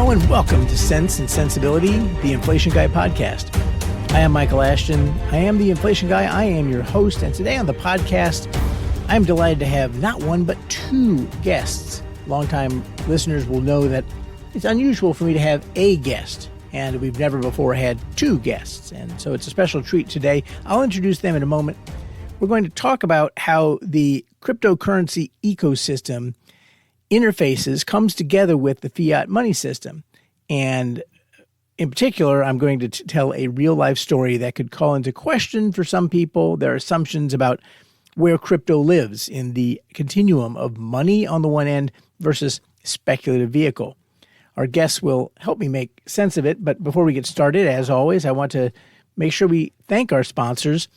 Hello and welcome to Cents and Sensibility, the Inflation Guy podcast. I am Michael Ashton. I am the Inflation Guy. I am your host. And today on the podcast, I'm delighted to have not one, but two guests. Longtime listeners will know that it's unusual for me to have a guest, and we've never before had two guests. And so it's a special treat today. I'll introduce them in a moment. We're going to talk about how the cryptocurrency ecosystem interfaces, comes together with the fiat money system. And in particular, I'm going to tell a real life story that could call into question for some people their assumptions about where crypto lives in the continuum of money on the one end versus speculative vehicle. Our guests will help me make sense of it. But before we get started, as always, I want to make sure we thank our sponsors.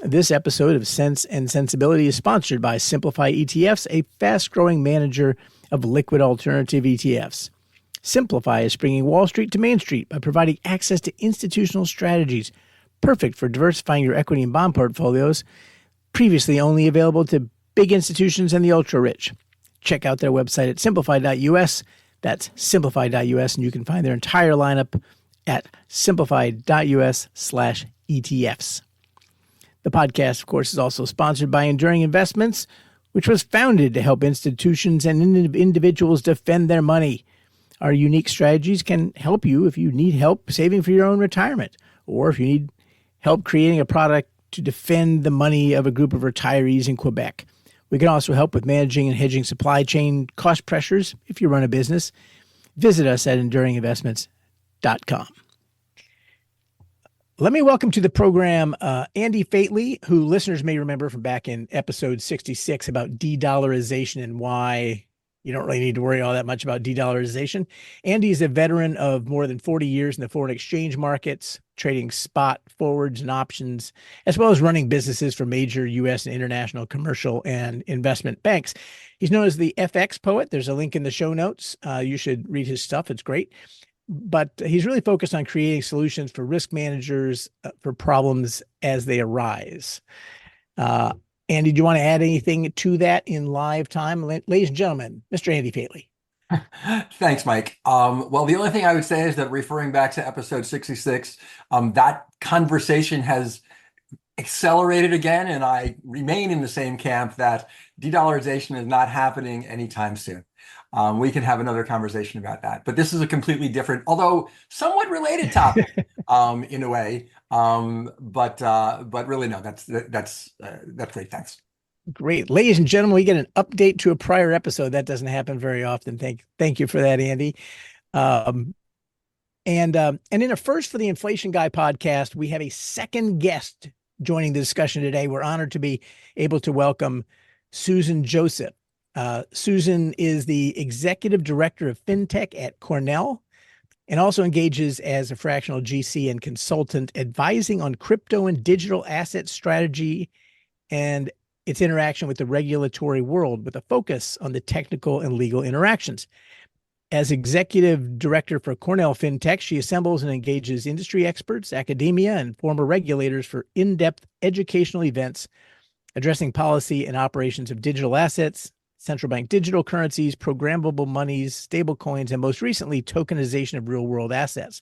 This episode of Cents and Sensibility is sponsored by Simplify ETFs, a fast-growing manager of liquid alternative ETFs. Simplify is bringing Wall Street to Main Street by providing access to institutional strategies, perfect for diversifying your equity and bond portfolios, previously only available to big institutions and the ultra-rich. Check out their website at simplify.us. That's simplify.us, and you can find their entire lineup at simplify.us/ETFs. The podcast, of course, is also sponsored by Enduring Investments, which was founded to help institutions and individuals defend their money. Our unique strategies can help you if you need help saving for your own retirement, or if you need help creating a product to defend the money of a group of retirees in Quebec. We can also help with managing and hedging supply chain cost pressures if you run a business. Visit us at enduringinvestments.com. Let me welcome to the program Andy Faitley, who listeners may remember from back in episode 66 about de-dollarization and why you don't really need to worry all that much about de-dollarization. Andy is a veteran of more than 40 years in the foreign exchange markets, trading spot forwards and options, as well as running businesses for major U.S. and international commercial and investment banks. He's known as the FX poet. There's a link in the show notes. You should read his stuff. It's great. But he's really focused on creating solutions for risk managers for problems as they arise. Andy, do you want to add anything to that in live time? Ladies and gentlemen, Mr. Andy Faitley. Thanks, Mike. Well, the only thing I would say is that referring back to episode 66, that conversation has accelerated again, and I remain in the same camp that de-dollarization is not happening anytime soon. We can have another conversation about that, but this is a completely different, although somewhat related topic in a way. But really, no, that's great. Thanks. Great, ladies and gentlemen, we get an update to a prior episode. That doesn't happen very often. Thank you for that, Andy. And in a first for the Inflation Guy podcast, we have a second guest joining the discussion today. We're honored to be able to welcome Susan Joseph. Susan is the Executive Director of FinTech at Cornell and also engages as a fractional GC and consultant, advising on crypto and digital asset strategy and its interaction with the regulatory world, with a focus on the technical and legal interactions. As Executive Director for Cornell FinTech, she assembles and engages industry experts, academia, and former regulators for in-depth educational events addressing policy and operations of digital assets, central bank digital currencies, programmable monies, stable coins, and most recently, tokenization of real-world assets.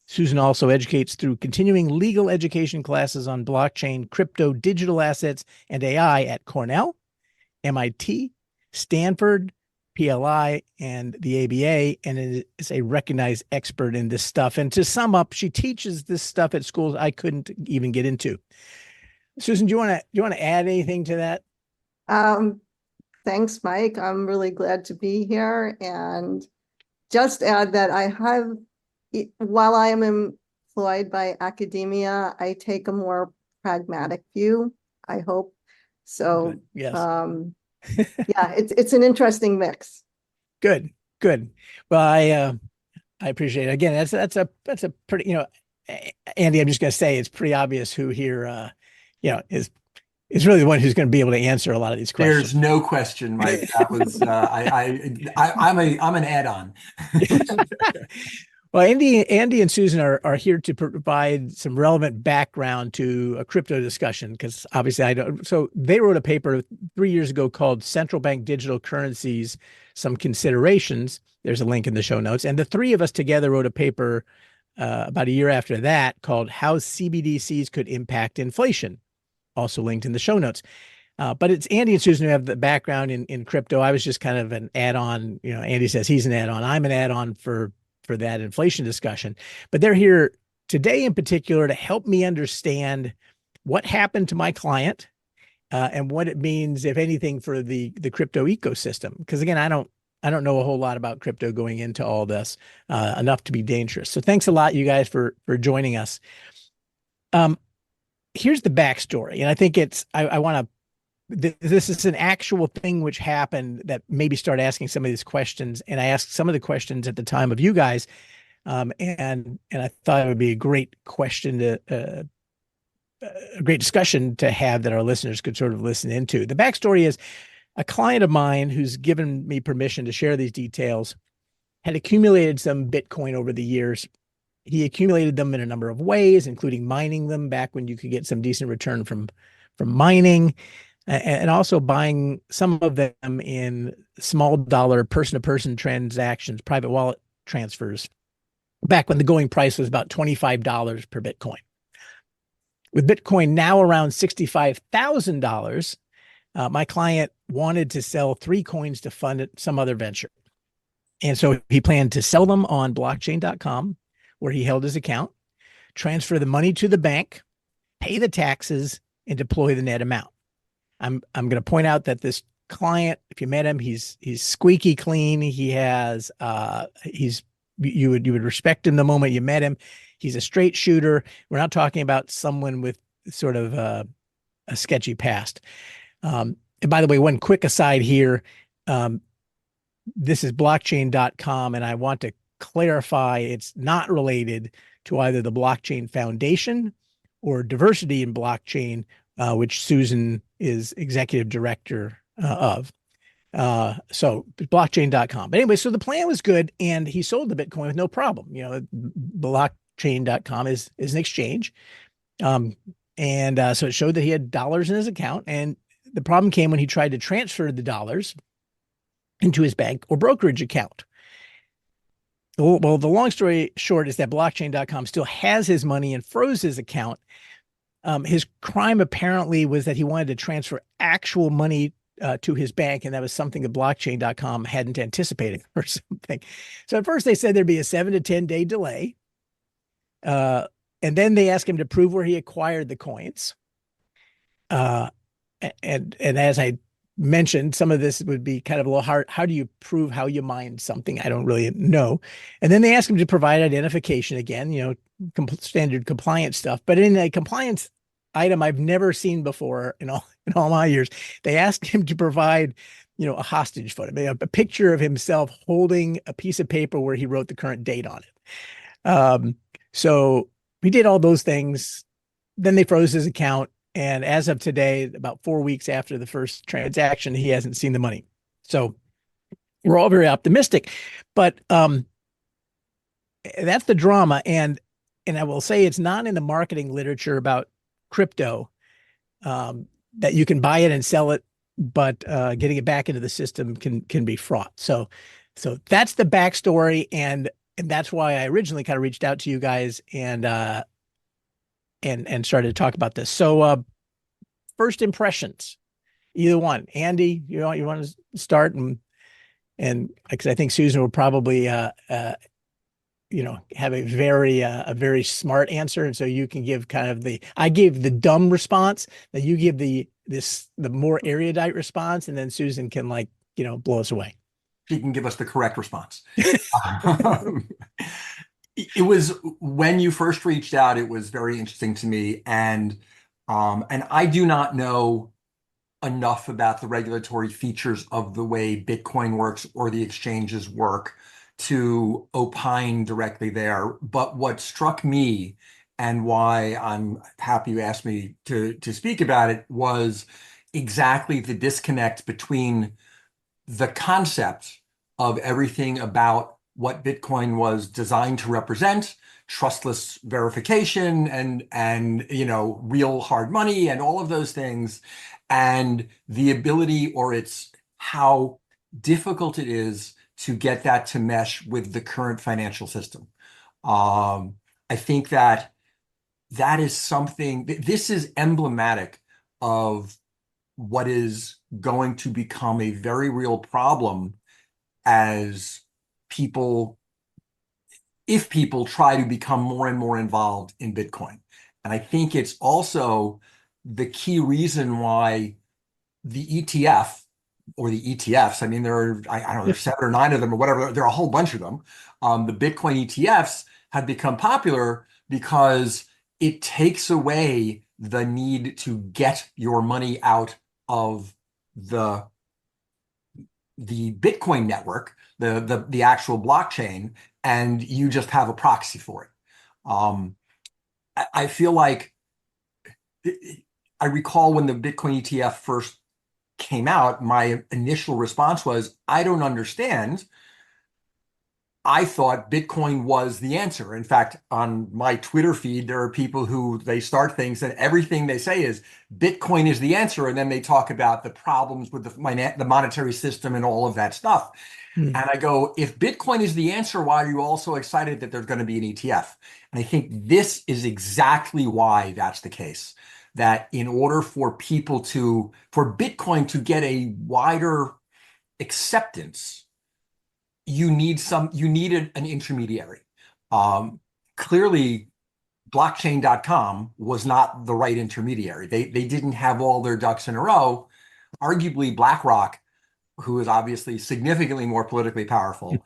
Susan also educates through continuing legal education classes on blockchain, crypto, digital assets, and AI at Cornell, MIT, Stanford, PLI, and the ABA, and is a recognized expert in this stuff. And to sum up, she teaches this stuff at schools I couldn't even get into. Susan, do you want to add anything to that? Thanks, Mike. I'm really glad to be here, and just add that while I am employed by academia, I take a more pragmatic view, I hope. So, good. Yes. Yeah, it's an interesting mix. Good. Well, I appreciate it. Again, that's a pretty, Andy, I'm just going to say it's pretty obvious who here, is really the one who's going to be able to answer a lot of these questions. There's no question, Mike. That was I'm an add-on. Well, Andy and Susan are here to provide some relevant background to a crypto discussion because obviously I don't. So they wrote a paper 3 years ago called "Central Bank Digital Currencies: Some Considerations." There's a link in the show notes, and the three of us together wrote a paper about a year after that called "How CBDCs Could Impact Inflation." Also linked in the show notes. But it's Andy and Susan who have the background in crypto. I was just kind of an add-on. You know, Andy says he's an add-on. I'm an add-on for that inflation discussion. But they're here today in particular to help me understand what happened to my client and what it means, if anything, for the crypto ecosystem. Because again, I don't know a whole lot about crypto going into all this, enough to be dangerous. So thanks a lot, you guys, for joining us. Here's the backstory, and I think I want to. This is an actual thing which happened that maybe start asking some of these questions. And I asked some of the questions at the time of you guys. And I thought it would be a great question a great discussion to have that our listeners could sort of listen into. The backstory is a client of mine who's given me permission to share these details had accumulated some Bitcoin over the years. He accumulated them in a number of ways, including mining them back when you could get some decent return from mining, and also buying some of them in small dollar person-to-person transactions, private wallet transfers, back when the going price was about $25 per Bitcoin. With Bitcoin now around $65,000, my client wanted to sell 3 coins to fund some other venture. And so he planned to sell them on blockchain.com, where he held his account, transfer the money to the bank, pay the taxes, and deploy the net amount. I'm going to point out that this client, if you met him, he's squeaky clean. He has you would respect him the moment you met him. He's a straight shooter. We're not talking about someone with sort of a sketchy past. And by the way, one quick aside here, this is blockchain.com, and I want to clarify it's not related to either the Blockchain Foundation or diversity in blockchain, which Susan is executive director of. So blockchain.com. But anyway, so the plan was good, and he sold the Bitcoin with no problem. You know, blockchain.com is an exchange. So it showed that he had dollars in his account, and the problem came when he tried to transfer the dollars into his bank or brokerage account. Well, the long story short is that blockchain.com still has his money and froze his account. His crime apparently was that he wanted to transfer actual money to his bank, and that was something that blockchain.com hadn't anticipated or something. So at first they said there'd be a 7 to 10 day delay. And then they asked him to prove where he acquired the coins. And as I mentioned, some of this would be kind of a little hard. How do you prove how you mined something? I don't really know. And then they asked him to provide identification again, you know, standard compliance stuff. But in a compliance item I've never seen before in all my years, they asked him to provide, you know, a hostage photo, a picture of himself holding a piece of paper where he wrote the current date on it. So he did all those things. Then they froze his account. And as of today, about 4 weeks after the first transaction, he hasn't seen the money. So we're all very optimistic, but that's the drama. And I will say it's not in the marketing literature about crypto that you can buy it and sell it, but getting it back into the system can be fraught. So that's the backstory, and that's why I originally kind of reached out to you guys and started to talk about this. So first impressions, either one. Andy, you want to start, and because I think Susan will probably have a very smart answer, and so you can give kind of I gave the dumb response, that you give the more erudite response, and then Susan can blow us away. She can give us the correct response. It was, when you first reached out, it was very interesting to me, and I do not know enough about the regulatory features of the way Bitcoin works or the exchanges work to opine directly there. But what struck me, and why I'm happy you asked me to speak about it, was exactly the disconnect between the concept of everything about what Bitcoin was designed to represent, trustless verification and real hard money and all of those things, and the ability, or it's how difficult it is to get that to mesh with the current financial system. I think that is something, this is emblematic of what is going to become a very real problem as if people try to become more and more involved in Bitcoin. And I think it's also the key reason why the ETF or the ETFs, I mean, I don't know, there's 7 or 9 of them or whatever, there are a whole bunch of them. The Bitcoin ETFs have become popular because it takes away the need to get your money out of the Bitcoin network, the actual blockchain, and you just have a proxy for it. I feel like I recall when the Bitcoin ETF first came out, my initial response was, I don't understand. I thought Bitcoin was the answer. In fact, on my Twitter feed, there are people who they start things and everything they say is Bitcoin is the answer. And then they talk about the problems with the monetary system and all of that stuff. And I go, if Bitcoin is the answer, why are you also excited that there's going to be an ETF? And I think this is exactly why that's the case. That in order for Bitcoin to get a wider acceptance, you need an intermediary. Clearly, blockchain.com was not the right intermediary. They didn't have all their ducks in a row. Arguably, BlackRock, who is obviously significantly more politically powerful,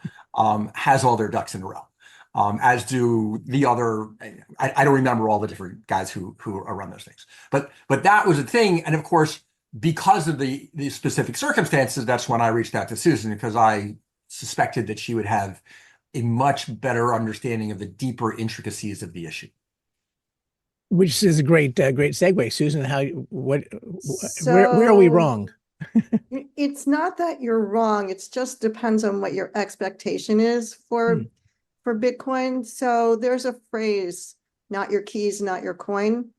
has all their ducks in a row. As do the other, I don't remember all the different guys who run those things. But that was a thing. And of course, because of the specific circumstances, that's when I reached out to Susan, because I suspected that she would have a much better understanding of the deeper intricacies of the issue. Which is a great segue, Susan. Where are we wrong? It's not that you're wrong. It just depends on what your expectation is for Bitcoin. So there's a phrase, not your keys, not your coin.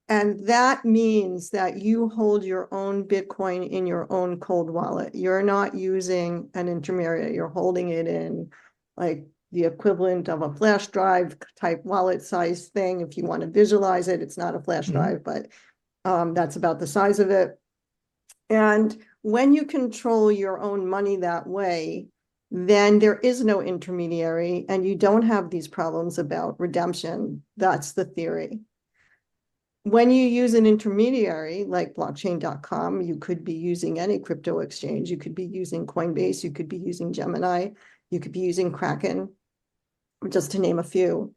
And that means that you hold your own Bitcoin in your own cold wallet. You're not using an intermediary. You're holding it in like the equivalent of a flash drive type wallet size thing. If you want to visualize it, it's not a flash drive, but that's about the size of it. And when you control your own money that way, then there is no intermediary and you don't have these problems about redemption. That's the theory. When you use an intermediary like blockchain.com, you could be using any crypto exchange. You could be using Coinbase. You could be using Gemini. You could be using Kraken, just to name a few.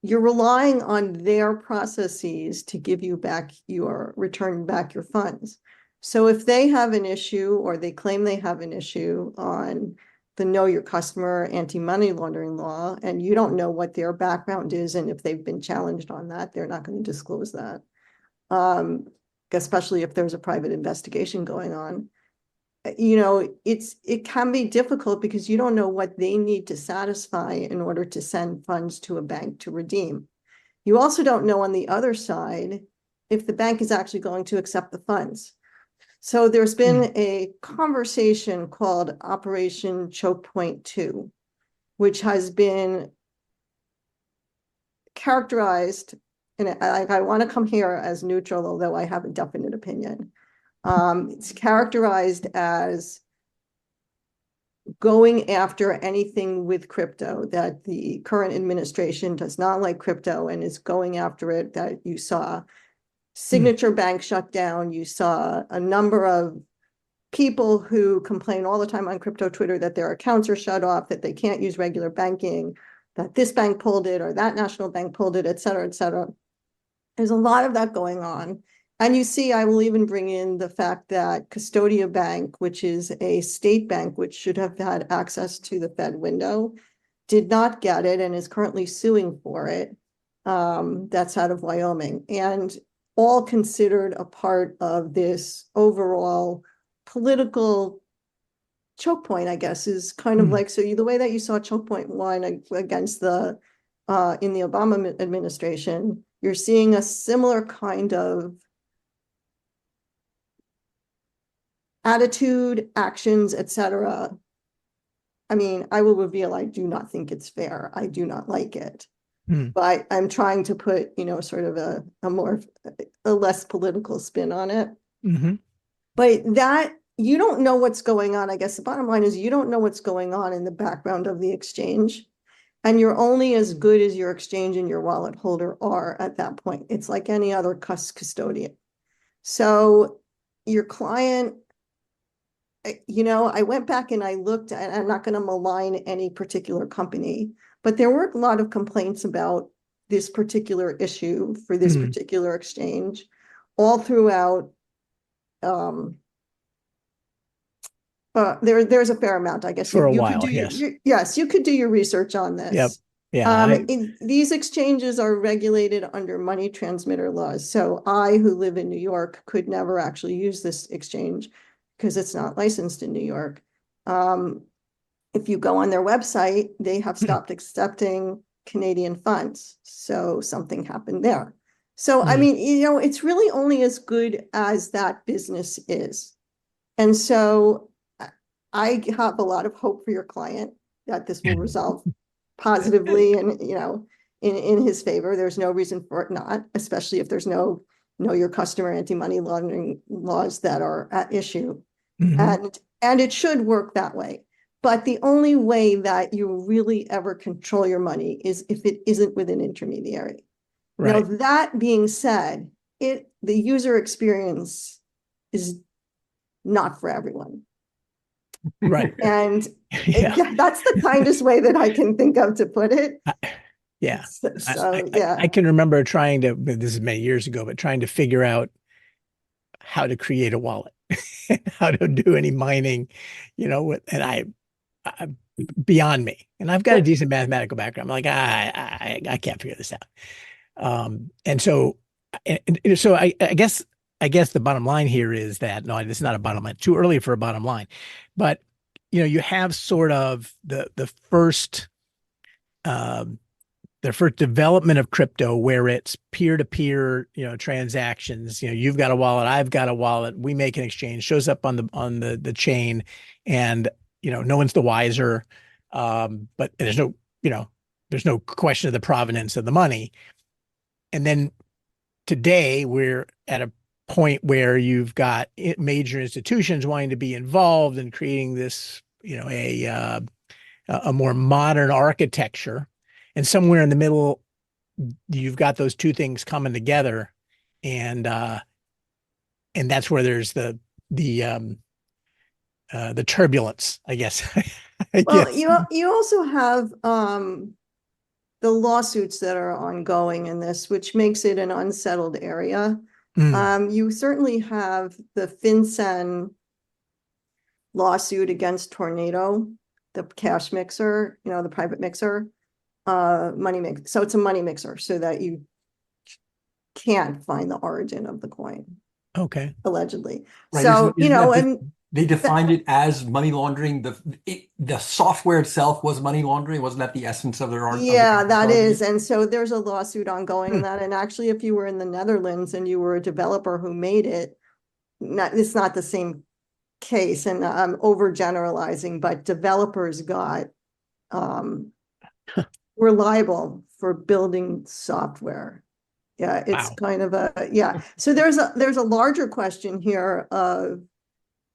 You're relying on their processes to give you back return back your funds. So if they have an issue or they claim they have an issue on the Know Your Customer anti-money laundering law, and you don't know what their background is, and if they've been challenged on that, they're not going to disclose that, especially if there's a private investigation going on. It can be difficult because you don't know what they need to satisfy in order to send funds to a bank to redeem. You also don't know on the other side if the bank is actually going to accept the funds. So there's been a conversation called Operation Choke Point 2, which has been characterized, and I want to come here as neutral, although I have a definite opinion. It's characterized as going after anything with crypto, that the current administration does not like crypto and is going after it, that you saw Signature Bank shut down. You saw a number of people who complain all the time on crypto Twitter that their accounts are shut off, that they can't use regular banking, that this bank pulled it or that national bank pulled it, et cetera, et cetera. There's a lot of that going on. And you see, I will even bring in the fact that Custodia Bank, which is a state bank, which should have had access to the Fed window, did not get it and is currently suing for it. That's out of Wyoming. And all considered a part of this overall political choke point, I guess, is kind of like, so the way that you saw choke point one against the in the Obama administration, you're seeing a similar kind of attitude, actions, etc. I mean, I will reveal I do not think it's fair. I do not like it. But I'm trying to put, sort of a less political spin on it. But that, you don't know what's going on. I guess the bottom line is you don't know what's going on in the background of the exchange. And you're only as good as your exchange and your wallet holder are at that point. It's like any other custodian. So your client, I went back and I looked, and I'm not going to malign any particular company, but there were a lot of complaints about this particular issue for this particular exchange all throughout. There's a fair amount, I guess. For a you while, could do yes. Yes, you could do your research on this. Yep. Yeah. These exchanges are regulated under money transmitter laws. So I, who live in New York, could never actually use this exchange because it's not licensed in New York. If you go on their website, they have stopped accepting Canadian funds. So something happened there. So, I mean, it's really only as good as that business is. And so I have a lot of hope for your client that this will resolve positively and, in his favor. There's no reason for it not, especially if there's no know your customer anti-money laundering laws that are at issue. And it should work that way. But the only way that you really ever control your money is if it isn't with an intermediary. Right. Now, that being said, the user experience is not for everyone. Right. And that's the kindest way that I can think of to put it. Yeah. So, I can remember trying to, this is many years ago, but trying to figure out how to create a wallet, how to do any mining, and I beyond me. And I've got a decent mathematical background. I'm like, I can't figure this out. And so I guess the bottom line here is that, no, this is not a bottom line, too early for a bottom line, but you have sort of the first development of crypto where it's peer-to-peer, transactions. You've got a wallet, I've got a wallet, we make an exchange, shows up on the chain, and no one's the wiser. But there's no question of the provenance of the money. And then today we're at a point where you've got major institutions wanting to be involved in creating this, a more modern architecture. And somewhere in the middle, you've got those two things coming together, and that's where there's the turbulence, I guess. Well, you also have the lawsuits that are ongoing in this, which makes it an unsettled area. You certainly have the FinCEN lawsuit against Tornado, the cash mixer, the private mixer. Money mix. So it's a money mixer so that you can't find the origin of the coin. Okay. Allegedly. Right. So, and they defined it as money laundering. The software itself was money laundering. Wasn't that the essence of their argument? Yeah, that is. And so there's a lawsuit ongoing in that. And actually, if you were in the Netherlands and you were a developer who made it, it's not the same case. And I'm overgeneralizing, but developers were liable for building software. Yeah, it's kind of So there's a larger question here of,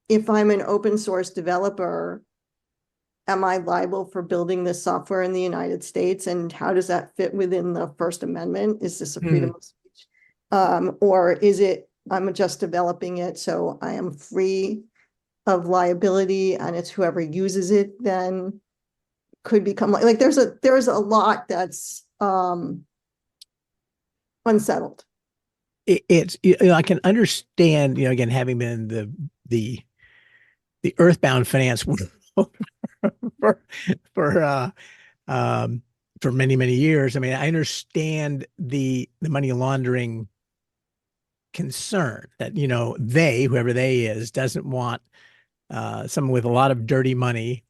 if I'm an open source developer, am I liable for building this software in the United States? And how does that fit within the First Amendment? Is this a freedom of speech? Or is it, I'm just developing it, so I am free of liability, and it's whoever uses it then could become like there's a lot that's unsettled. It's I can understand, again, having been the earthbound finance world for many years. I mean, I understand the money laundering concern that whoever they is, doesn't want someone with a lot of dirty money.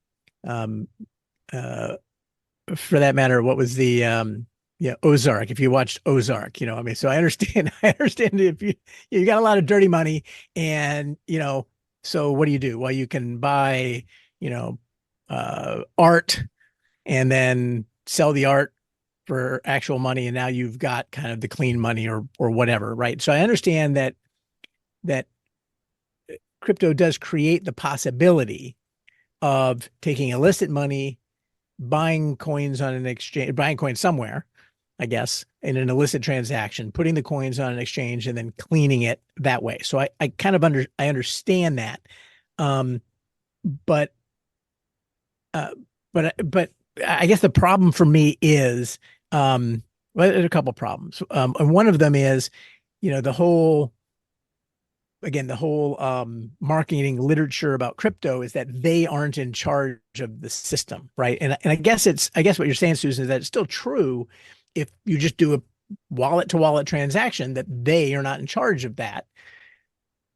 Um, for that matter, what was the Ozark? If you watched Ozark, I mean, so I understand. I understand if you got a lot of dirty money, and so what do? Well, you can buy art and then sell the art for actual money, and now you've got kind of the clean money or whatever, right? So I understand that crypto does create the possibility of taking illicit money, buying coins on an exchange, buying coins somewhere, I guess, in an illicit transaction, putting the coins on an exchange and then cleaning it that way. So I kind of understand that. Um, but but I guess the problem for me is, well, there's a couple problems. And one of them is, the whole marketing literature about crypto is that they aren't in charge of the system, right? And I guess what you're saying, Susan, is that it's still true if you just do a wallet to wallet transaction, that they are not in charge of that.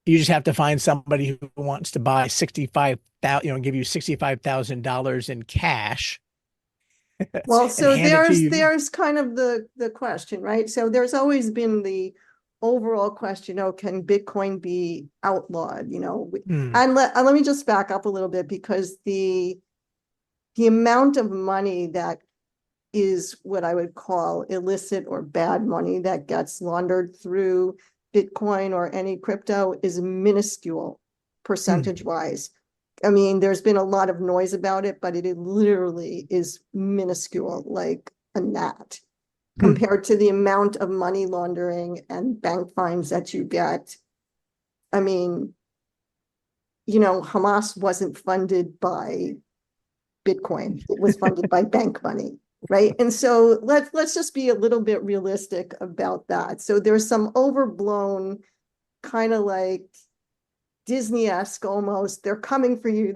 You just have to find somebody who wants to buy 65,000, give you $65,000 in cash. Well, and so hand it to you. there's kind of the question, right? So there's always been the overall question, can Bitcoin be outlawed? And let me just back up a little bit, because the amount of money that is what I would call illicit or bad money that gets laundered through Bitcoin or any crypto is minuscule percentage wise. I mean, there's been a lot of noise about it, but it literally is minuscule, like a gnat, compared to the amount of money laundering and bank fines that you get. I mean, Hamas wasn't funded by Bitcoin. It was funded by bank money, right? And so let's just be a little bit realistic about that. So there's some overblown, kind of like Disney-esque almost, they're coming for you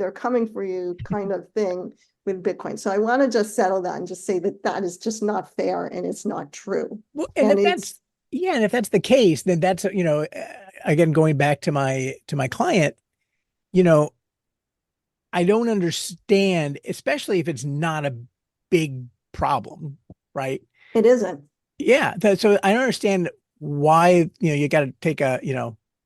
kind of thing with Bitcoin. So I want to just settle that and just say that is just not fair and it's not true. Well, and if that's the case, then that's, again, going back to my client, I don't understand, especially if it's not a big problem, right? It isn't. Yeah. So I don't understand why, you got to take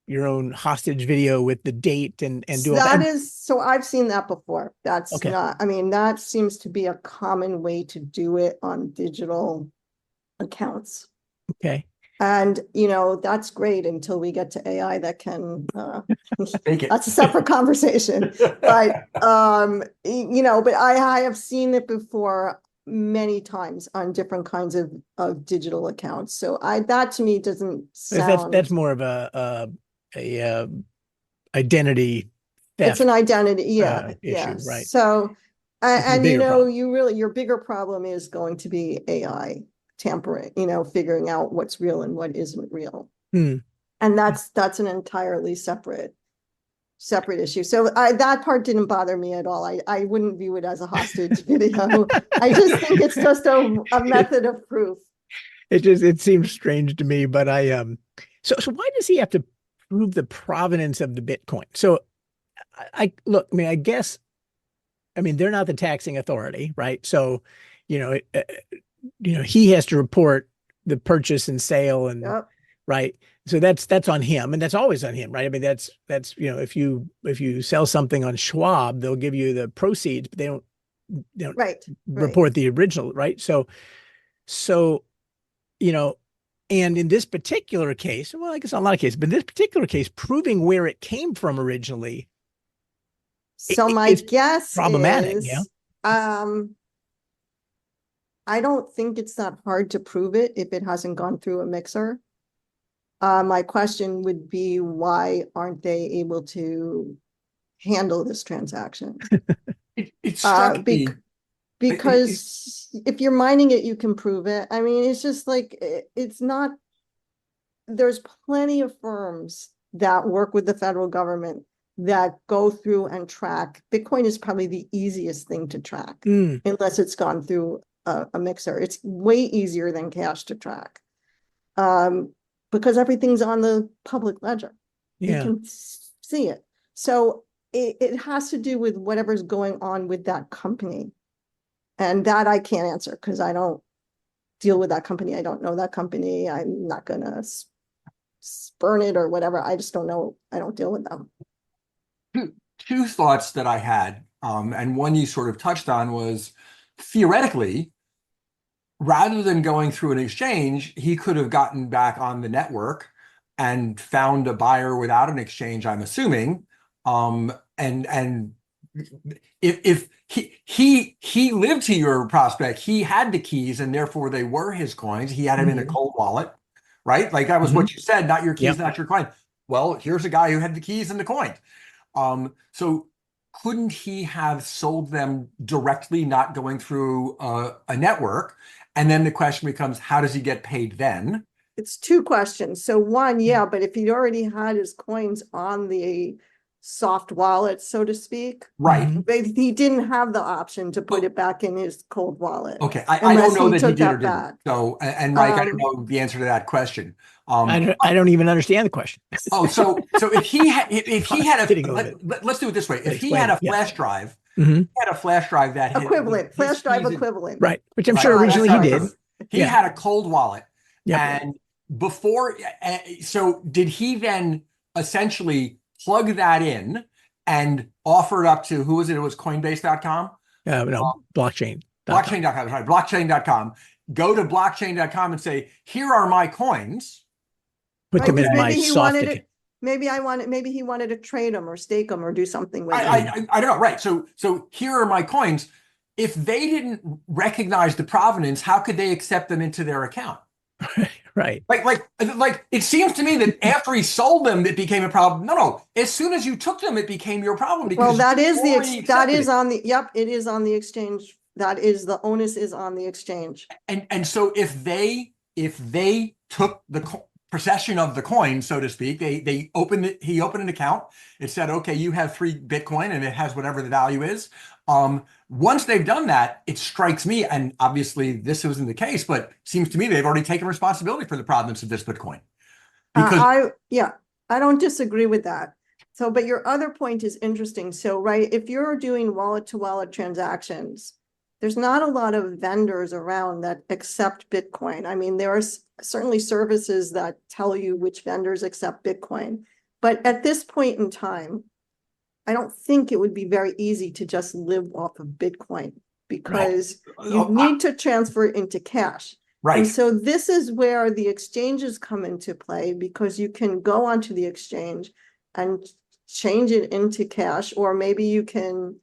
your own hostage video with the date and do all that. So I've seen that before. That's okay. I mean, that seems to be a common way to do it on digital accounts. Okay. And, that's great until we get to AI that can, Take it. that's a separate conversation. But, but I have seen it before many times on different kinds of digital accounts. So that to me doesn't sound. That's more of a identity theft. It's an identity, issue, right? So, and problem. your bigger problem is going to be AI tampering, figuring out what's real and what isn't real. And that's an entirely separate issue. So that part didn't bother me at all. I wouldn't view it as a hostage video. I just think it's just a method of proof. It seems strange to me, but so why does he have to prove the provenance of the Bitcoin? So I guess they're not the taxing authority, right? So, he has to report the purchase and sale and right. So that's on him, and that's always on him, right? I mean, that's if you sell something on Schwab, they'll give you the proceeds, but they don't report the original, right? So and in this particular case, well, I guess in a lot of cases, but in this particular case, proving where it came from originally. So my guess problematic, is, I don't think it's that hard to prove it if it hasn't gone through a mixer. My question would be, why aren't they able to handle this transaction? It's struck me. Because if you're mining it, you can prove it. I mean, it's just like, it's not, there's plenty of firms that work with the federal government that go through and track. Bitcoin is probably the easiest thing to track, unless it's gone through a mixer. It's way easier than cash to track, because everything's on the public ledger. You can see it. So it has to do with whatever's going on with that company. And that I can't answer because I don't deal with that company. I don't know that company. I'm not going to spurn it or whatever. I just don't know. I don't deal with them. Two thoughts that I had, and one you sort of touched on was theoretically, rather than going through an exchange, he could have gotten back on the network and found a buyer without an exchange, I'm assuming. And if he lived to your prospect, he had the keys and therefore they were his coins. He had them in a cold wallet, right? Like that was what you said, not your keys, not your coin. Well, here's a guy who had the keys and the coin. So couldn't he have sold them directly, not going through a network? And then the question becomes, how does he get paid then? It's two questions. So one, yeah, but if he'd already had his coins on the soft wallet, so to speak, Right. but he didn't have the option to put it back in his cold wallet. Okay, I don't know that he did or didn't. Back. So, and Mike, I don't know the answer to that question. I don't even understand the question. So if he had let's do it this way. If he had a flash drive, he had a flash drive that equivalent, flash drive equivalent, right? Which I'm sure originally he did. He had a cold wallet, and before, so did he then essentially plug that in and offer it up to, who was it? It was Coinbase.com? No, blockchain. Blockchain.com, sorry, blockchain.com. Go to blockchain.com and say, here are my coins. Put them in my soft account. Maybe he wanted to trade them or stake them or do something with them. I don't know. Right. So here are my coins. If they didn't recognize the provenance, how could they accept them into their account? Right. Like it seems to me that after he sold them, it became a problem. No. As soon as you took them, it became your problem. Because well, it is on the exchange. That is, the onus is on the exchange. And so if they took the possession of the coin, so to speak, he opened an account. It said, okay, you have 3 Bitcoin and it has whatever the value is. Once they've done that, it strikes me, and obviously this wasn't the case, but it seems to me they've already taken responsibility for the provenance of this Bitcoin. Because I don't disagree with that. So, but your other point is interesting. So, right, if you're doing wallet to wallet transactions, there's not a lot of vendors around that accept Bitcoin. I mean, there are certainly services that tell you which vendors accept Bitcoin. But at this point in time, I don't think it would be very easy to just live off of Bitcoin because you need to transfer it into cash. Right. And so this is where the exchanges come into play, because you can go onto the exchange and change it into cash, or maybe you can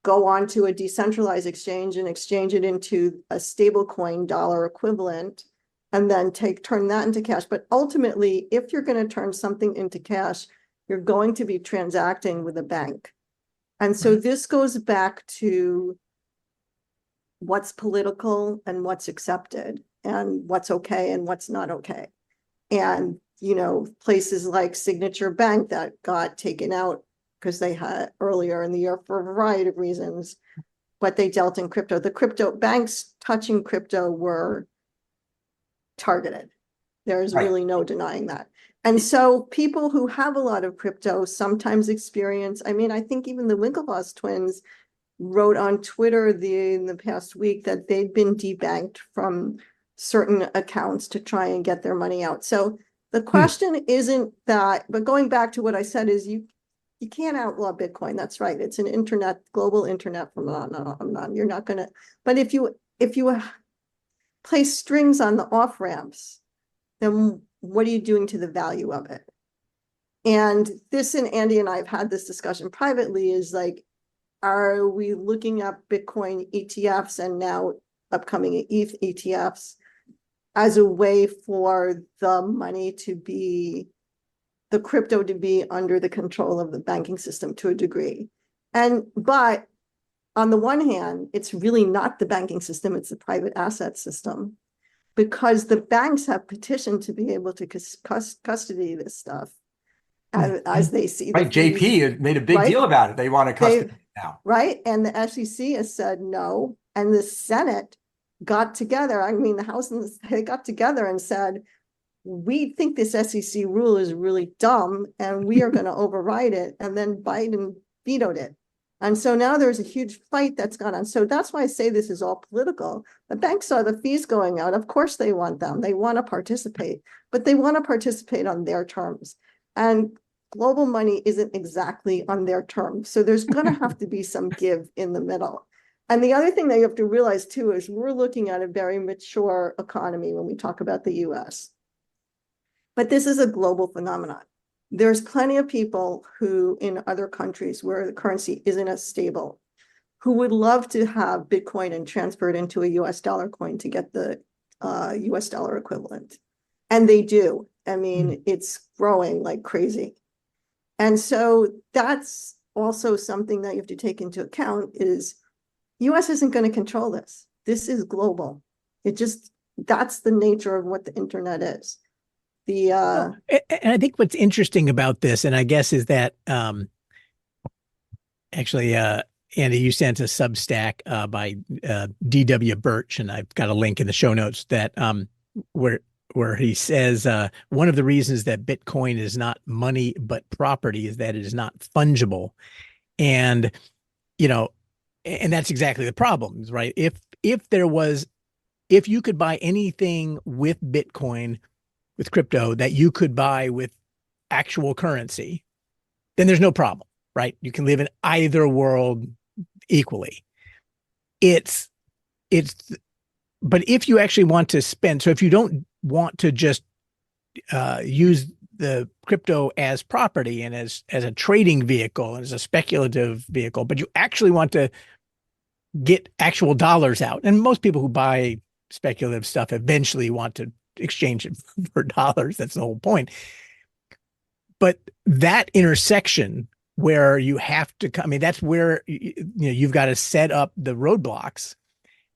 go onto a decentralized exchange and exchange it into a stable coin dollar equivalent, and then turn that into cash. But ultimately, if you're going to turn something into cash, you're going to be transacting with a bank. And so this goes back to what's political and what's accepted and what's okay and what's not okay. And, places like Signature Bank that got taken out because they had earlier in the year for a variety of reasons, but they dealt in crypto. The crypto banks touching crypto were targeted. There's really no denying that. And so people who have a lot of crypto sometimes experience, I think even the Winklevoss twins wrote on Twitter in the past week that they'd been debanked from certain accounts to try and get their money out. So the question isn't that, but going back to what I said is you can't outlaw Bitcoin. That's right. It's an global internet phenomenon. You're not going to, but if you place strings on the off ramps, then what are you doing to the value of it? And Andy and I have had this discussion privately, is like, are we looking at Bitcoin ETFs and now upcoming ETH ETFs as a way for the money to be, the crypto to be under the control of the banking system to a degree? But on the one hand, it's really not the banking system, it's the private asset system, because the banks have petitioned to be able to custody this stuff as they see. Right, JP made a big deal about it. They want to custody it now. Right, and the SEC has said no, and the Senate got together. The House and they got together and said, we think this SEC rule is really dumb and we are going to override it. And then Biden vetoed it. And so now there's a huge fight that's gone on. So that's why I say this is all political. The banks saw the fees going out. Of course they want them. They want to participate, but they want to participate on their terms. And global money isn't exactly on their terms. So there's going to have to be some give in the middle. And the other thing that you have to realize too is we're looking at a very mature economy when we talk about the US. But this is a global phenomenon. There's plenty of people who in other countries where the currency isn't as stable, who would love to have Bitcoin and transfer it into a US dollar coin to get the US dollar equivalent. And they do. I mean, it's growing like crazy. And so that's also something that you have to take into account is US isn't going to control this. This is global. That's the nature of what the internet is. And I think what's interesting about this, and I guess is that actually, Andy, you sent a Substack by D.W. Birch, and I've got a link in the show notes that where he says one of the reasons that Bitcoin is not money but property is that it is not fungible, and and that's exactly the problem, right? If you could buy anything with Bitcoin, with crypto, that you could buy with actual currency, then there's no problem, right? You can live in either world equally. But if you actually want to spend, so if you don't want to just use the crypto as property and as a trading vehicle and as a speculative vehicle, but you actually want to get actual dollars out, and most people who buy speculative stuff eventually want to exchange it for dollars. That's the whole point. But that intersection where you have to, I mean, that's where you've got to set up the roadblocks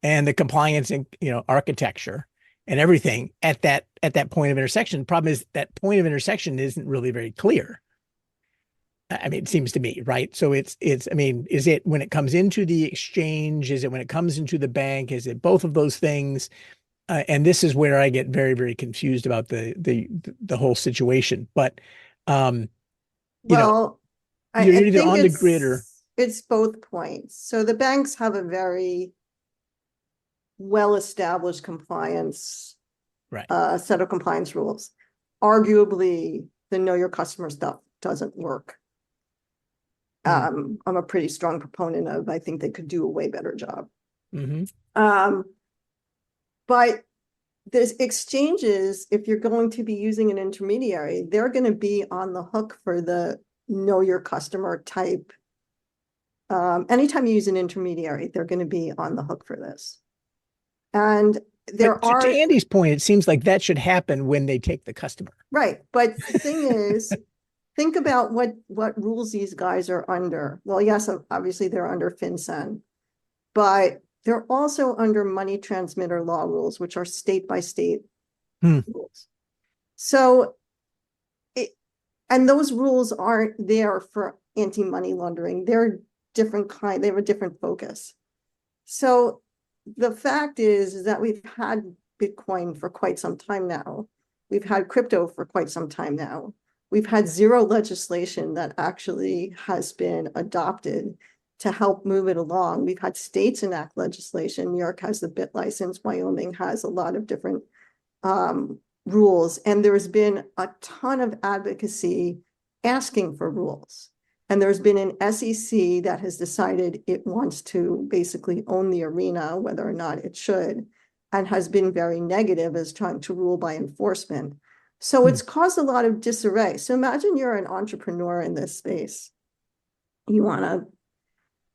and the compliance and architecture and everything at that point of intersection. The problem is that point of intersection isn't really very clear. I mean, it seems to me, right? So I mean, is it when it comes into the exchange? Is it when it comes into the bank? Is it both of those things? And this is where I get very, very confused about the whole situation. But I you're either think on the grid or it's both points. So the banks have a very well-established compliance set of compliance rules. Arguably, the know your customer stuff doesn't work. I'm a pretty strong proponent of. I think they could do a way better job. But there's exchanges, if you're going to be using an intermediary, they're going to be on the hook for the know your customer type. Anytime you use an intermediary, they're going to be on the hook for this. And to Andy's point, it seems like that should happen when they take the customer. Right. But the thing is, think about what rules these guys are under. Well, yes, obviously they're under FinCEN, but they're also under money transmitter law rules, which are state by state rules. So, and those rules aren't there for anti-money laundering. They're different kind. They have a different focus. So the fact is that we've had Bitcoin for quite some time now. We've had crypto for quite some time now. We've had zero legislation that actually has been adopted to help move it along. We've had states enact legislation. New York has the BIT license. Wyoming has a lot of different rules. And there's been a ton of advocacy asking for rules. And there's been an SEC that has decided it wants to basically own the arena, whether or not it should, and has been very negative as trying to rule by enforcement. So it's caused a lot of disarray. So imagine you're an entrepreneur in this space. You want to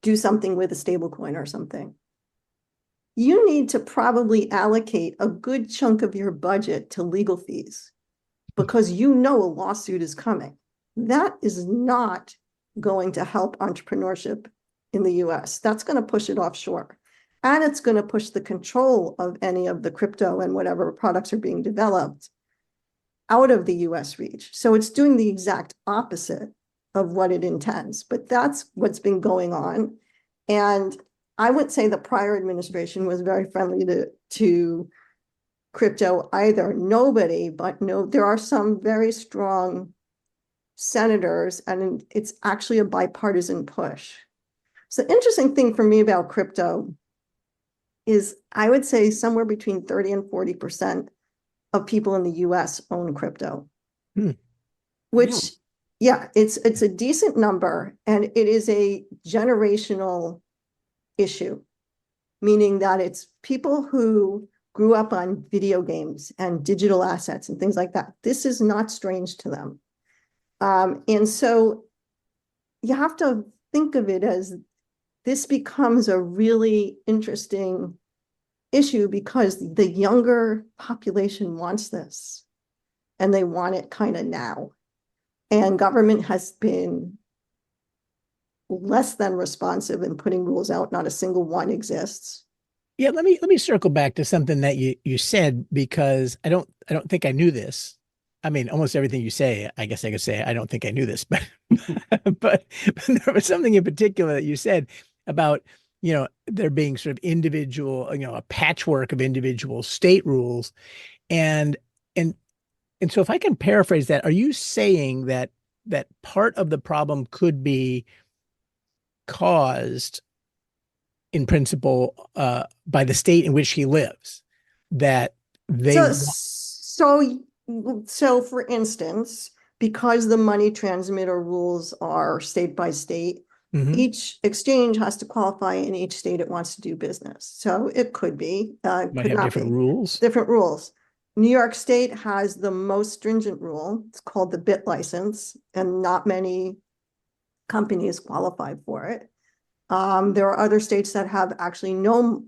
do something with a stable coin or something. You need to probably allocate a good chunk of your budget to legal fees because a lawsuit is coming. That is not going to help entrepreneurship in the US. That's going to push it offshore. And it's going to push the control of any of the crypto and whatever products are being developed out of the US reach. So it's doing the exact opposite of what it intends. But that's what's been going on. And I would say the prior administration was very friendly to crypto either. Nobody, but no, there are some very strong senators, and it's actually a bipartisan push. So the interesting thing for me about crypto is I would say somewhere between 30 and 40% of people in the US own crypto, which, Really? yeah, it's a decent number, and it is a generational issue, meaning that it's people who grew up on video games and digital assets and things like that. This is not strange to them. And so you have to think of it as this becomes a really interesting issue because the younger population wants this, and they want it kind of now. And government has been less than responsive in putting rules out. Not a single one exists. Yeah, let me circle back to something that you said, because I don't think I knew this. I mean, almost everything you say, I guess I could say I don't think I knew this, but but there was something in particular that you said about, there being sort of individual, a patchwork of individual state rules. And and and so if I can paraphrase that, are you saying that part of the problem could be caused in principle by the state in which he lives, that they So for instance, because the money transmitter rules are state by state, each exchange has to qualify in each state it wants to do business. So it could be, might could have not different be. rules. Different rules. New York State has the most stringent rule. It's called the BIT license, and not many companies qualify for it. There are other states that have actually no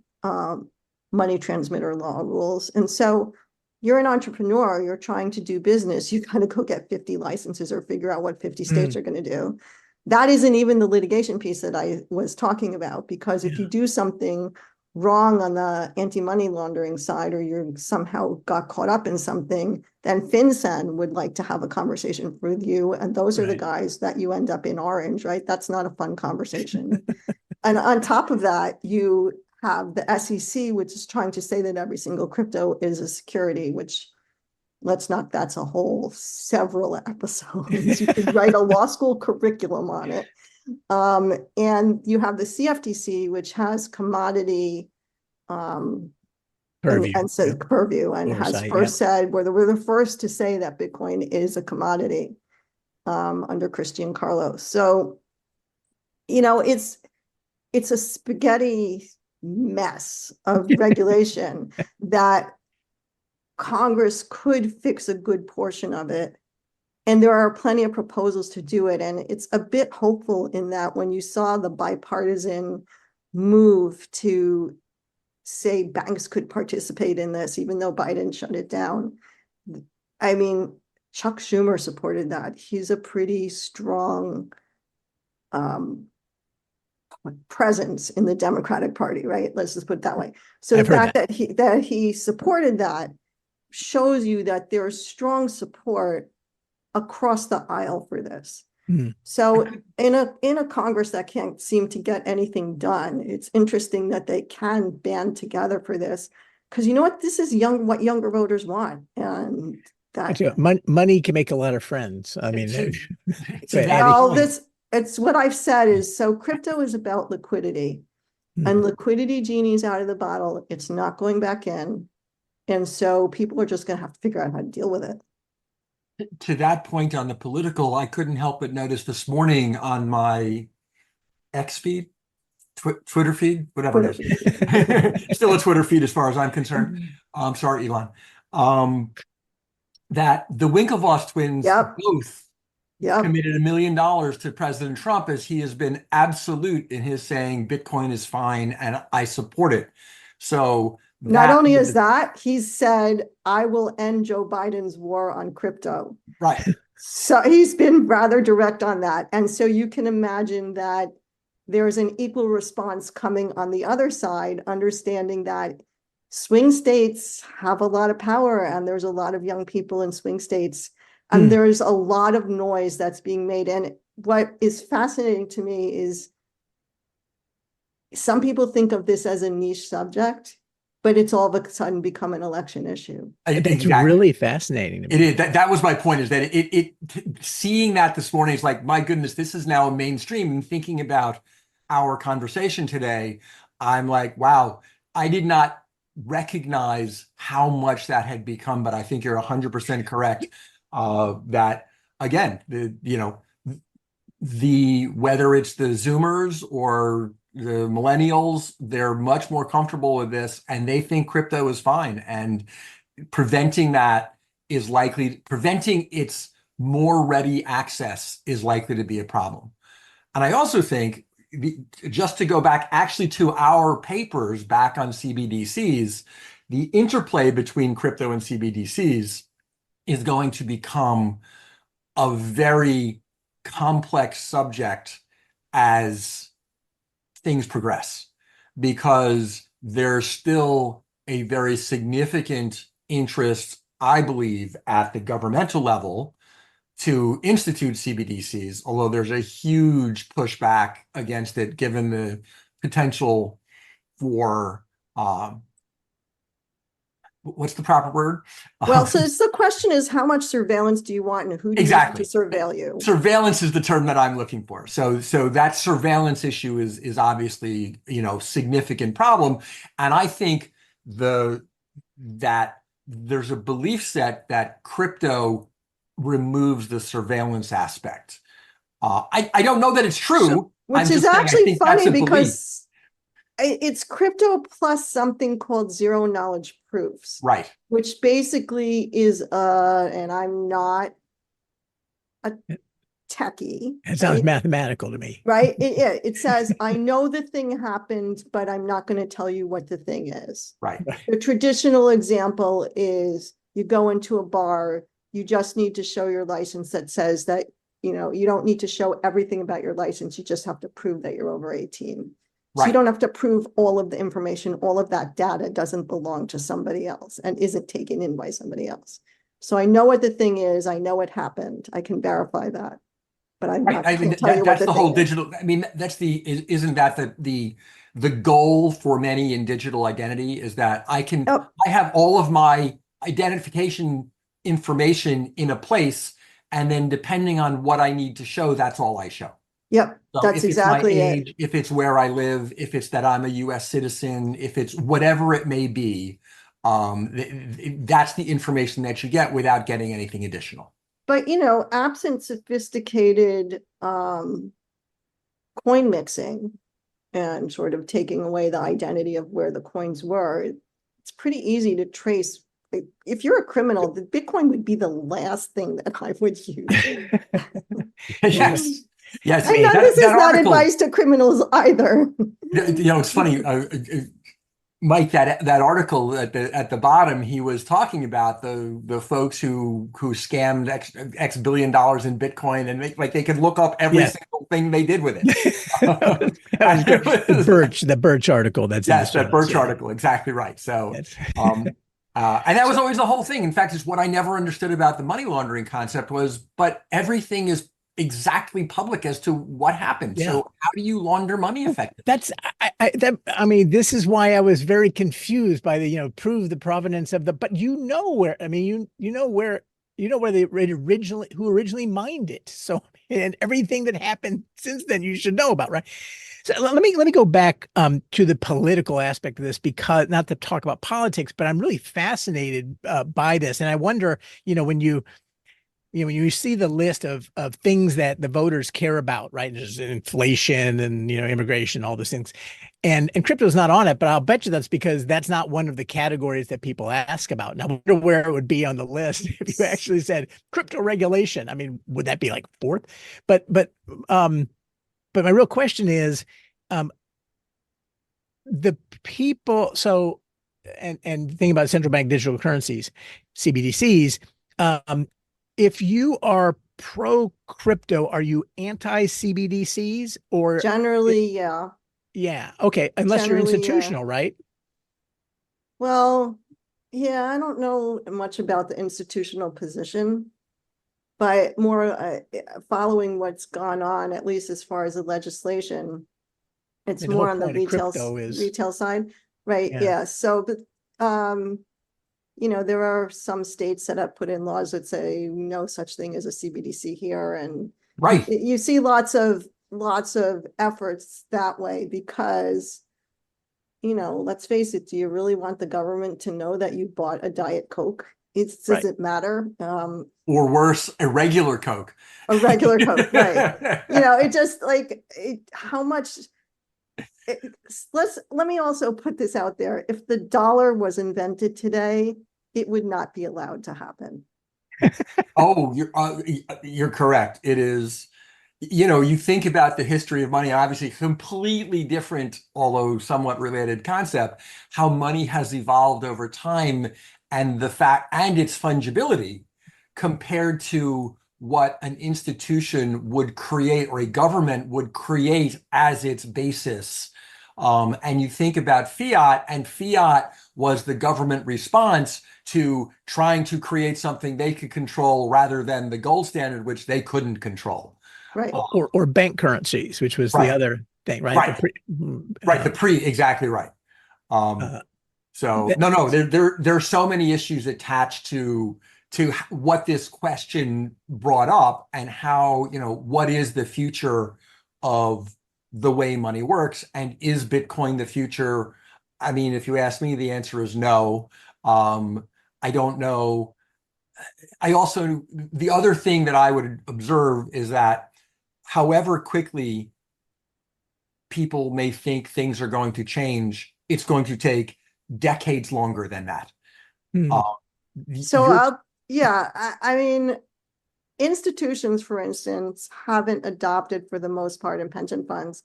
money transmitter law rules. And so you're an entrepreneur, you're trying to do business, you kind of go get 50 licenses or figure out what 50 states are going to do. That isn't even the litigation piece that I was talking about, because if you do something wrong on the anti-money laundering side, or you somehow got caught up in something, then FinCEN would like to have a conversation with you. And those are the guys that you end up in orange, right? That's not a fun conversation. And on top of that, you have the SEC, which is trying to say that every single crypto is a security, which that's a whole several episodes. You could write a law school curriculum on it. And you have the CFTC, which has commodity Purview. and so purview, and has Oversight, first said, we're the first to say that Bitcoin is a commodity under Christian Carlos. So, it's a spaghetti mess of regulation that Congress could fix a good portion of it. And there are plenty of proposals to do it. And it's a bit hopeful in that when you saw the bipartisan move to say banks could participate in this, even though Biden shut it down. I mean, Chuck Schumer supported that. He's a pretty strong presence in the Democratic Party, right? Let's just put it that way. So the fact that he supported that shows you that there's strong support across the aisle for this. So in a Congress that can't seem to get anything done, it's interesting that they can band together for this, because you know what, this is what younger voters want, and that money can make a lot of friends. I mean, it's what I've said is, so crypto is about liquidity, and liquidity genie's out of the bottle. It's not going back in, and so people are just going to have to figure out how to deal with it. To that point on the political, I couldn't help but notice this morning on my X feed, Twitter feed, whatever it is, still a Twitter feed as far as I'm concerned. I'm sorry, Elon. That the Winklevoss twins both committed $1 million to President Trump, as he has been absolute in his saying Bitcoin is fine and I support it. So not only is that, he's said, I will end Joe Biden's war on crypto. Right. So he's been rather direct on that. And so you can imagine that there's an equal response coming on the other side, understanding that swing states have a lot of power, and there's a lot of young people in swing states, and there's a lot of noise that's being made. And what is fascinating to me is some people think of this as a niche subject, but it's all of a sudden become an election issue. That's Exactly. really fascinating to me. It is. That was my point, is that seeing that this morning is like, my goodness, this is now mainstream. And thinking about our conversation today, I'm like, wow, I did not recognize how much that had become, but I think you're 100% correct. That again, whether it's the Zoomers or the millennials, they're much more comfortable with this, and they think crypto is fine. And preventing its more ready access is likely to be a problem. And I also think, just to go back actually to our papers back on CBDCs, the interplay between crypto and CBDCs is going to become a very complex subject as things progress, because there's still a very significant interest, I believe, at the governmental level to institute CBDCs, although there's a huge pushback against it, given the potential for what's the proper word? Well, so the question is, how much surveillance do you want, and who do you want to surveil you? Surveillance is the term that I'm looking for. So that surveillance issue is obviously, significant problem. And I think that there's a belief set that crypto removes the surveillance aspect. I don't know that it's true. Which is actually funny, because it's crypto plus something called zero knowledge proofs. Right. Which basically is, and I'm not a techie. It sounds mathematical to me. Right? It says, I know the thing happened, but I'm not going to tell you what the thing is. Right. The traditional example is, you go into a bar, you just need to show your license that says that, you don't need to show everything about your license. You just have to prove that you're over 18. So you don't have to prove all of the information. All of that data doesn't belong to somebody else and isn't taken in by somebody else. So I know what the thing is. I know it happened. I can verify that. But I'm not going to tell you what the whole digital. I mean, isn't that the goal for many in digital identity, is that I have all of my identification information in a place, and then depending on what I need to show, that's all I show. Yep, So that's exactly it. If it's where I live, if it's that I'm a US citizen, if it's whatever it may be, that's the information that you get without getting anything additional. But, absent sophisticated coin mixing and sort of taking away the identity of where the coins were, it's pretty easy to trace. If you're a criminal, the Bitcoin would be the last thing that I would use. Yes. Yes, I know this is not advice to criminals either. It's funny, Mike. That article at the bottom, he was talking about the folks who scammed X billion dollars in Bitcoin, and they could look up every single thing they did with it. The Birch article. That Birch article, exactly right. So, and that was always the whole thing. In fact, it's what I never understood about the money laundering concept but everything is exactly public as to what happened. Yeah. So how do you launder money effectively? This is why I was very confused by the, prove the provenance of but where they originally mined it. So, and everything that happened since then, you should know about, right? So let me go back to the political aspect of this, because not to talk about politics, but I'm really fascinated by this. And I wonder, when you see the list of things that the voters care about, right? There's inflation and, immigration, all those things. And crypto is not on it, but I'll bet you that's because that's not one of the categories that people ask about. And I wonder where it would be on the list if you actually said crypto regulation. I mean, would that be like fourth? But my real question is, the people, so, and thinking about central bank digital currencies, CBDCs, if you are pro crypto, are you anti CBDCs or? Generally, yeah. Yeah. Okay. Unless you're institutional, right? Well, yeah, I don't know much about the institutional position, but more following what's gone on, at least as far as the legislation, it's more on the retail side. Right. Yeah. So, but there are some states that have put in laws that say no such thing as a CBDC here, and Right. you see lots of efforts that way because, let's face it, do you really want the government to know that you bought a Diet Coke? Does it matter? Or worse, a regular Coke. A regular Coke, right? It just how much. Let me also put this out there. If the dollar was invented today, it would not be allowed to happen. Oh, you're correct. It is, you think about the history of money, obviously completely different, although somewhat related concept, how money has evolved over time and the fact and its fungibility compared to what an institution would create or a government would create as its basis. And you think about fiat, and fiat was the government response to trying to create something they could control rather than the gold standard, which they couldn't control. Right. Or bank currencies, which was Right. the other thing, right? Right. Exactly right. There are so many issues attached to what this question brought up and how, what is the future of the way money works, and is Bitcoin the future? I mean, if you ask me, the answer is no. I don't know. The other thing that I would observe is that however quickly people may think things are going to change, it's going to take decades longer than that. I mean, institutions, for instance, haven't adopted, for the most part, in pension funds,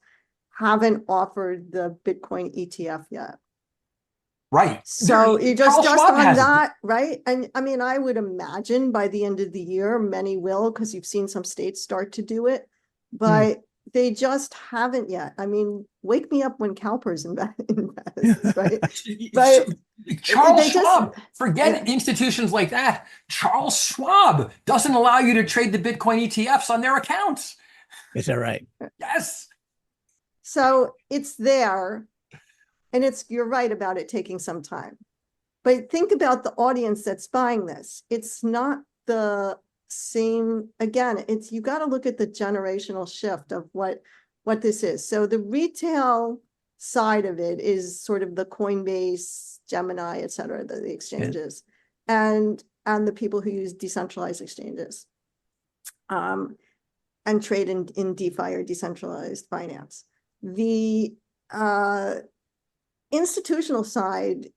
haven't offered the Bitcoin ETF yet. Right. So you just Schwab on hasn't. that, right? And I mean, I would imagine by the end of the year, many will, because you've seen some states start to do it, but they just haven't yet. I mean, wake me up when CalPERS invests, right? But Charles Schwab, forget institutions like that. Charles Schwab doesn't allow you to trade the Bitcoin ETFs on their accounts. Is that right? Yes. So it's there. And you're right about it taking some time. But think about the audience that's buying this. It's not the same. Again, you got to look at the generational shift of what this is. So the retail side of it is sort of the Coinbase, Gemini, et cetera, the exchanges, and the people who use decentralized exchanges and trade in DeFi or decentralized finance. The institutional side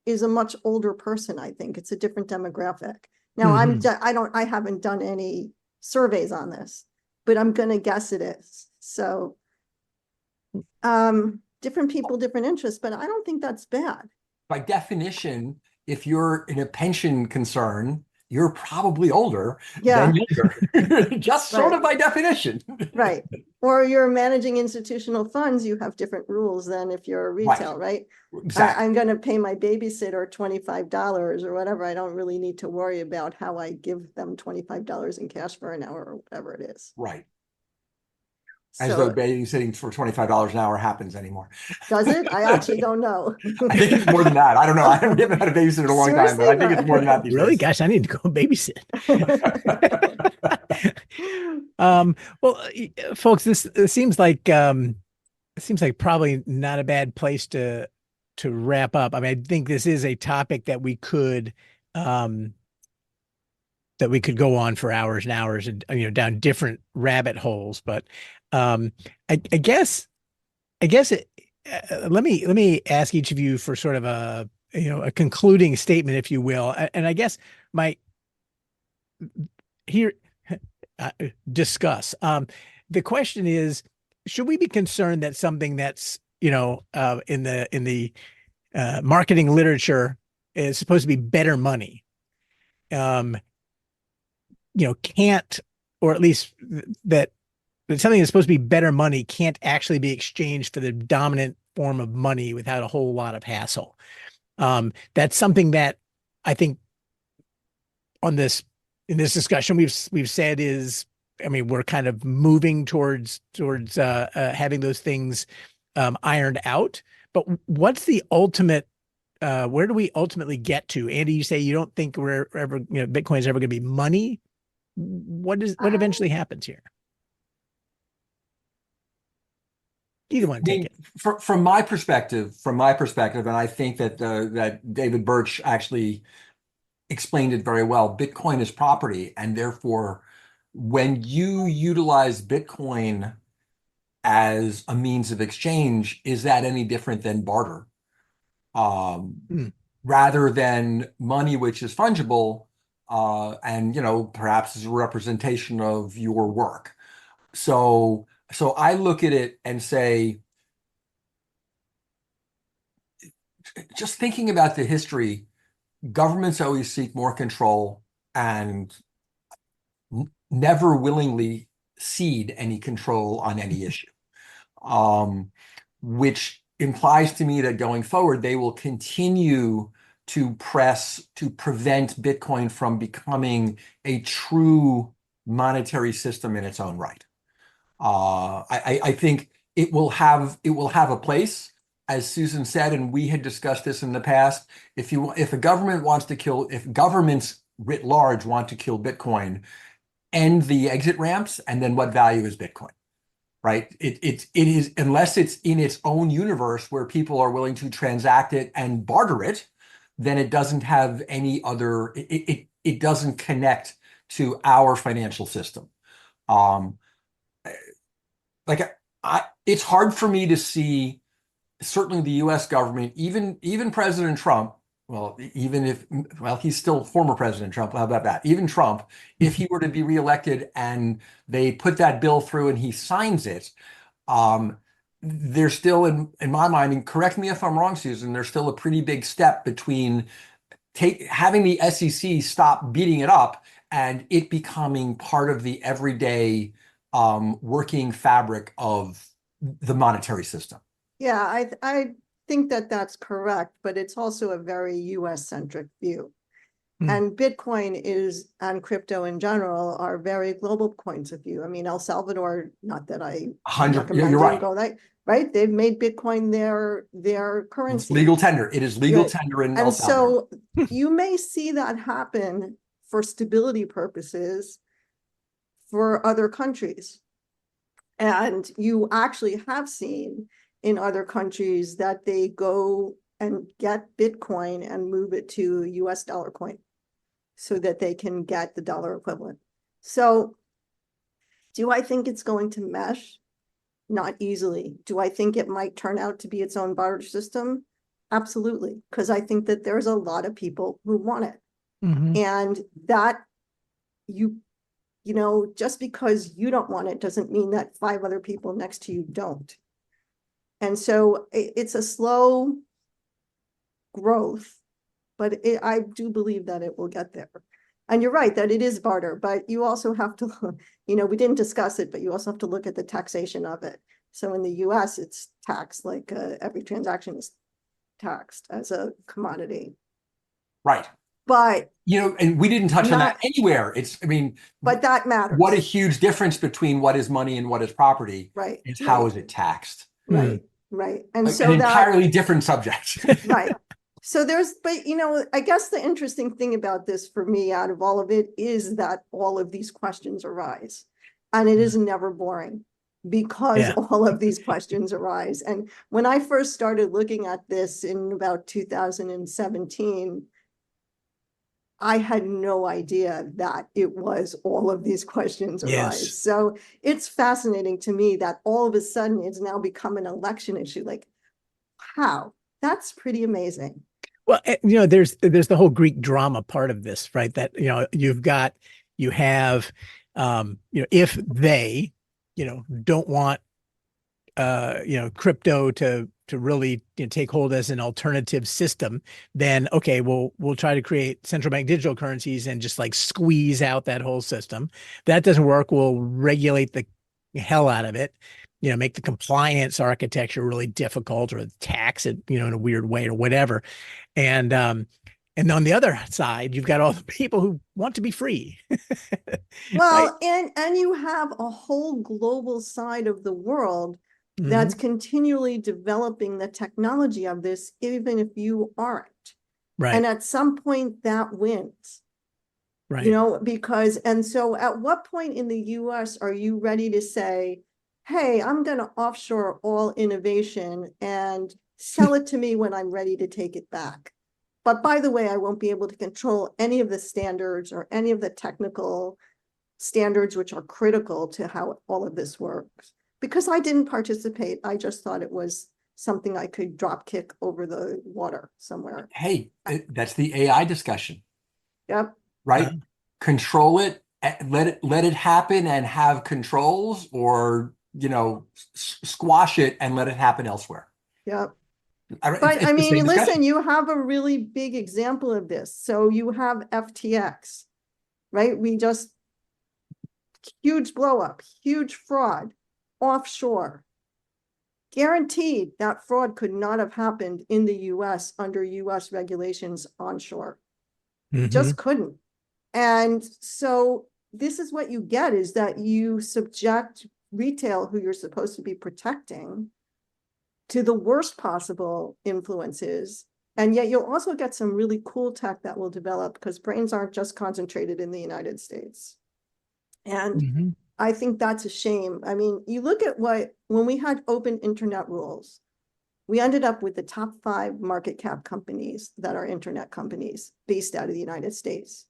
is a much older person. I think it's a different demographic. Now I haven't done any surveys on this, but I'm going to guess it is. So different people, different interests, but I don't think that's bad. By definition, if you're in a pension concern, you're probably older than younger, just sort of by definition. Right. Or you're managing institutional funds, you have different rules than if you're retail, right? Exactly. I'm going to pay my babysitter $25 or whatever. I don't really need to worry about how I give them $25 in cash for an hour or whatever it is. Right. As though babysitting for $25 an hour happens anymore. Does it? I actually don't know. I think it's more than that. I don't know. I haven't had a babysitter in a long time, but I think it's more than that these really? days. Gosh, I need to go babysit. Well, folks, this seems like probably not a bad place to wrap up. I mean, I think this is a topic that we could go on for hours and hours and down different rabbit holes. But I guess let me ask each of you for sort of a concluding statement, if you will. And I guess discuss. The question is, should we be concerned that something that's in the marketing literature is supposed to be better money, can't, or at least that something that's supposed to be better money can't actually be exchanged for the dominant form of money without a whole lot of hassle? That's something that I think in this discussion we've said is, I mean, we're kind of moving towards having those things ironed out. But what's the ultimate where do we ultimately get to? Andy, you say you don't think we're ever, Bitcoin is ever going to be money. What eventually happens here? Either one, I take mean, it. from my perspective, and I think that that David Birch actually explained it very well. Bitcoin is property, and therefore, when you utilize Bitcoin as a means of exchange, is that any different than barter? Hmm. Rather than money, which is fungible, and perhaps is a representation of your work. So I look at it and say, just thinking about the history, governments always seek more control and never willingly cede any control on any issue, which implies to me that going forward, they will continue to press to prevent Bitcoin from becoming a true monetary system in its own right. I think it will have a place, as Susan said, and we had discussed this in the past. If a government wants to kill, if governments writ large want to kill Bitcoin, end the exit ramps, and then what value is Bitcoin? Right? It is, unless it's in its own universe where people are willing to transact it and barter it, then it doesn't have any other. It doesn't connect to our financial system. Um, it's hard for me to see, certainly the US government, even President Trump, he's still former President Trump, how about that? Even Trump, if he were to be reelected and they put that bill through and he signs it, there's still, in my mind, and correct me if I'm wrong, Susan, there's still a pretty big step between having the SEC stop beating it up and it becoming part of the everyday working fabric of the monetary system. Yeah, I think that that's correct, but it's also a very US-centric view. And Bitcoin and crypto in general are very global points of view. I mean, El Salvador, not that I 100, you're right. go that, right? They've made Bitcoin their currency. It's legal tender. It is legal tender in El Salvador. So you may see that happen for stability purposes for other countries. And you actually have seen in other countries that they go and get Bitcoin and move it to US dollar coin so that they can get the dollar equivalent. So do I think it's going to mesh? Not easily. Do I think it might turn out to be its own barter system? Absolutely, because I think that there's a lot of people who want it. And that just because you don't want it doesn't mean that 5 other people next to you don't. And so it's a slow growth, but I do believe that it will get there. And you're right that it is barter, but you also have to, we didn't discuss it, but you also have to look at the taxation of it. So in the US, it's taxed like every transaction is taxed as a commodity. Right. But and we didn't touch on that anywhere. But that matters. What a huge difference between what is money and what is property. Right. Is how is it taxed? Right. Right. And so an entirely different subject. Right. So but I guess the interesting thing about this for me out of all of it is that all of these questions arise, and it is never boring because all of these questions arise. And when I first started looking at this in about 2017, I had no idea that it was all of these questions arise. So it's fascinating to me that all of a sudden it's now become an election issue. Like, how? That's pretty amazing. Well, there's the whole Greek drama part of this, right? That, you have, if they, don't want, crypto to really take hold as an alternative system, then, okay, we'll try to create central bank digital currencies and just like squeeze out that whole system. That doesn't work. We'll regulate the hell out of it, make the compliance architecture really difficult or tax it, in a weird way or whatever. And on the other side, you've got all the people who want to be free. Well, right? and you have a whole global side of the world that's continually developing the technology of this, even if you aren't. Right. And at some point that wins. Right. You know, because, and so at what point in the US are you ready to say, hey, I'm going to offshore all innovation and sell it to me when I'm ready to take it back? But by the way, I won't be able to control any of the standards or any of the technical standards which are critical to how all of this works. Because I didn't participate, I just thought it was something I could drop kick over the water somewhere. Hey, that's the AI discussion. Yep. Right? Control it, let it happen and have controls, or, you know, squash it and let it happen elsewhere. Yep. It's But I the mean, same listen, discussion. you have a really big example of this. So you have FTX, right? Huge blow up, huge fraud, offshore. Guaranteed that fraud could not have happened in the US under US regulations onshore. Just couldn't. And so this is what you get, is that you subject retail, who you're supposed to be protecting, to the worst possible influences. And yet you'll also get some really cool tech that will develop, because brains aren't just concentrated in the United States. And I think that's a shame. I mean, you look at when we had open internet rules, we ended up with the top 5 market cap companies that are internet companies based out of the United States.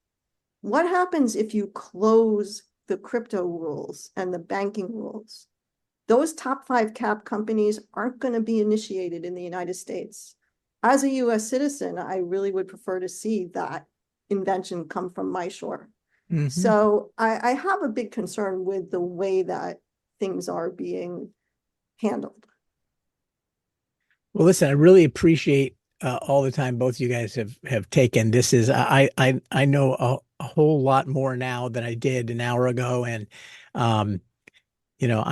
What happens if you close the crypto rules and the banking rules? Those top 5 cap companies aren't going to be initiated in the United States. As a US citizen, I really would prefer to see that invention come from my shore. So I have a big concern with the way that things are being handled. Well, listen, I really appreciate all the time both you guys have taken. This is I know a whole lot more now than I did an hour ago, and you know,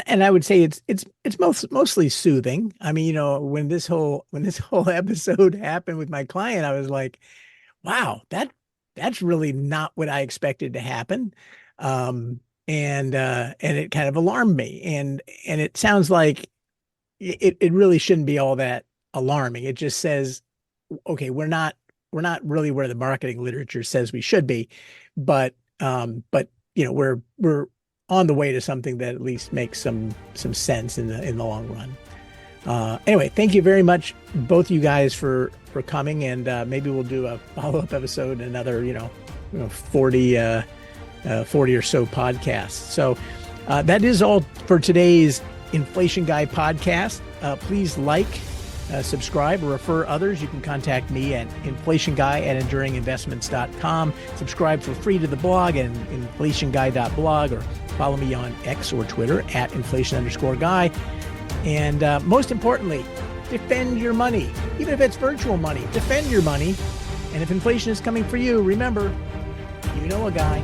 and I would say it's mostly soothing. I mean, you know, when this whole episode happened with my client, I was like, wow, that's really not what I expected to happen. And it kind of alarmed me. And it sounds like it really shouldn't be all that alarming. It just says, okay, we're not really where the marketing literature says we should be, but you know, we're on the way to something that at least makes some sense in the long run. Anyway, thank you very much, both you guys, for coming, and maybe we'll do a follow-up episode, another 40 or so podcasts. So that is all for today's Inflation Guy podcast. Please subscribe, or refer others. You can contact me at inflationguy@enduringinvestments.com. Subscribe for free to the blog at inflationguy.blog, or follow me on X or Twitter at inflation_guy. And most importantly, defend your money. Even if it's virtual money, defend your money. And if inflation is coming for you, remember, you know a guy.